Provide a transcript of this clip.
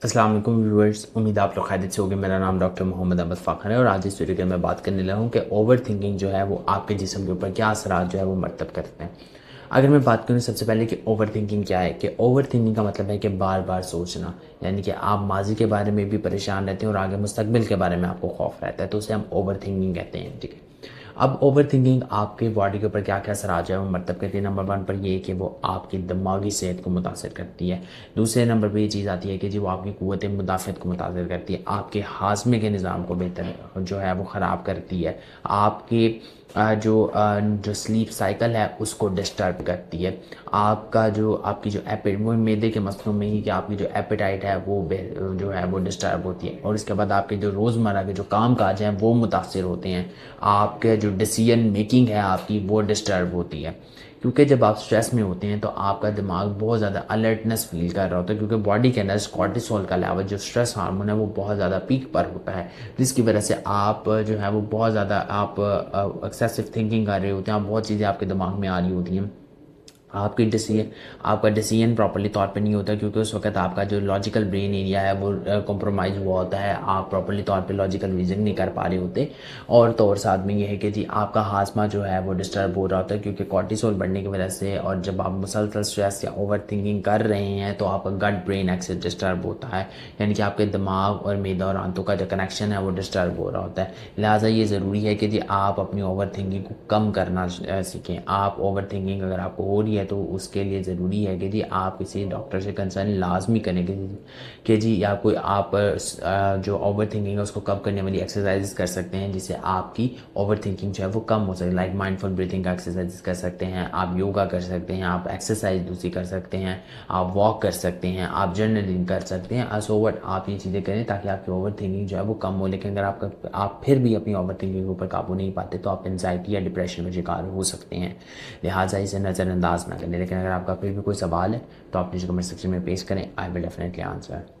السلام علیکم ویورز، امید آپ لوگ خیریت سے ہوگے۔ میرا نام ڈاکٹر محمد احمد فاخر ہے اور آج اس ویڈیو کے میں بات کرنے لگا ہوں کہ اوور تھنکنگ جو ہے وہ آپ کے جسم کے اوپر کیا اثرات جو ہے وہ مرتب کرتے ہیں۔ اگر میں بات کروں سب سے پہلے کہ اوور تھنکنگ کیا ہے، کہ اوور تھنکنگ کا مطلب ہے کہ بار بار سوچنا، یعنی کہ آپ ماضی کے بارے میں بھی پریشان رہتے ہیں اور آگے مستقبل کے بارے میں آپ کو خوف رہتا ہے، تو اسے ہم اوور تھنکنگ کہتے ہیں، ٹھیک ہے۔ اب اوور تھنکنگ آپ کے باڈی کے اوپر کیا کیا اثرات جو ہے وہ مرتب کرتی ہے۔ نمبر 1 پر یہ ہے کہ وہ آپ کی دماغی صحت کو متاثر کرتی ہے۔ دوسرے نمبر پہ یہ چیز آتی ہے کہ وہ آپ کی قوت مدافعت کو متاثر کرتی ہے، آپ کے ہاضمے کے نظام کو بہتر جو ہے وہ خراب کرتی ہے، آپ کے جو سلیپ سائیکل ہے اس کو ڈسٹرب کرتی ہے، آپ کی جو وہ معدے کے مسئلوں میں ہی کہ آپ کی جو ایپیٹائٹ ہے وہ جو ہے وہ ڈسٹرب ہوتی ہے، اور اس کے بعد آپ کے جو روزمرہ کے جو کام کاج ہیں وہ متاثر ہوتے ہیں، آپ کے جو ڈیسیژن میکنگ ہے آپ کی وہ ڈسٹرب ہوتی ہے، کیونکہ جب آپ سٹریس میں ہوتے ہیں تو آپ کا دماغ بہت زیادہ الرٹنس فیل کر رہا ہوتا ہے، کیونکہ باڈی کے اندر کورٹیسول کا لیول جو سٹریس ہارمون ہے وہ بہت زیادہ پیک پر ہوتا ہے، جس کی وجہ سے آپ جو ہے وہ بہت زیادہ آپ ایکسیسو تھنکنگ کر رہے ہوتے ہیں، بہت چیزیں آپ کے دماغ میں آ رہی ہوتی ہیں، آپ کا ڈیسیژن پراپرلی طور پہ نہیں ہوتا، کیونکہ اس وقت آپ کا جو لاجیکل برین ایریا ہے وہ کمپرومائز ہوا ہوتا ہے، آپ پراپرلی طور پہ لاجیکل ریزن نہیں کر پا رہے ہوتے، اور ساتھ میں یہ ہے کہ جی آپ کا ہاضمہ جو ہے وہ ڈسٹرب ہو رہا ہوتا ہے، کیونکہ کورٹیسول بڑھنے کی وجہ سے، اور جب آپ مسلسل سٹریس یا اوور تھنکنگ کر رہے ہیں تو آپ کا گٹ برین ایکسس ڈسٹرب ہوتا ہے، یعنی کہ آپ کے دماغ اور معدہ اور آنتوں کا جو کنیکشن ہے وہ ڈسٹرب ہو رہا ہوتا ہے۔ لہٰذا یہ ضروری ہے کہ جی آپ اپنی اوور تھنکنگ کو کم کرنا سیکھیں۔ آپ اوور تھنکنگ اگر آپ کو ہو رہی ہے تو اس کے لیے ضروری ہے کہ جی آپ کسی ڈاکٹر سے کنسرن لازمی کریں کہ جی یا کوئی آپ جو اوور تھنکنگ ہے اس کو کم کرنے والی ایکسرسائز کر سکتے ہیں، جس سے آپ کی اوور تھنکنگ جو ہے وہ کم ہو سکے، لائک مائنڈ فل بریتھنگ کا ایکسرسائز کر سکتے ہیں، آپ یوگا کر سکتے ہیں، آپ ایکسرسائز دوسری کر سکتے ہیں، آپ واک کر سکتے ہیں، آپ جرنلنگ کر سکتے ہیں، اوور آپ یہ چیزیں کریں تاکہ آپ کی اوور تھنکنگ جو ہے وہ کم ہو۔ لیکن اگر آپ پھر بھی اپنی اوور تھنکنگ کے اوپر قابو نہیں پاتے تو آپ انزائٹی یا ڈپریشن میں شکار ہو سکتے ہیں، لہٰذا اسے نظر انداز نہ کریں۔ لیکن اگر آپ کا پھر بھی کوئی سوال ہے تو آپ نیچے کمنٹ سیکشن میں پیش کریں، آئی ول ڈیفینیٹلی آنسر۔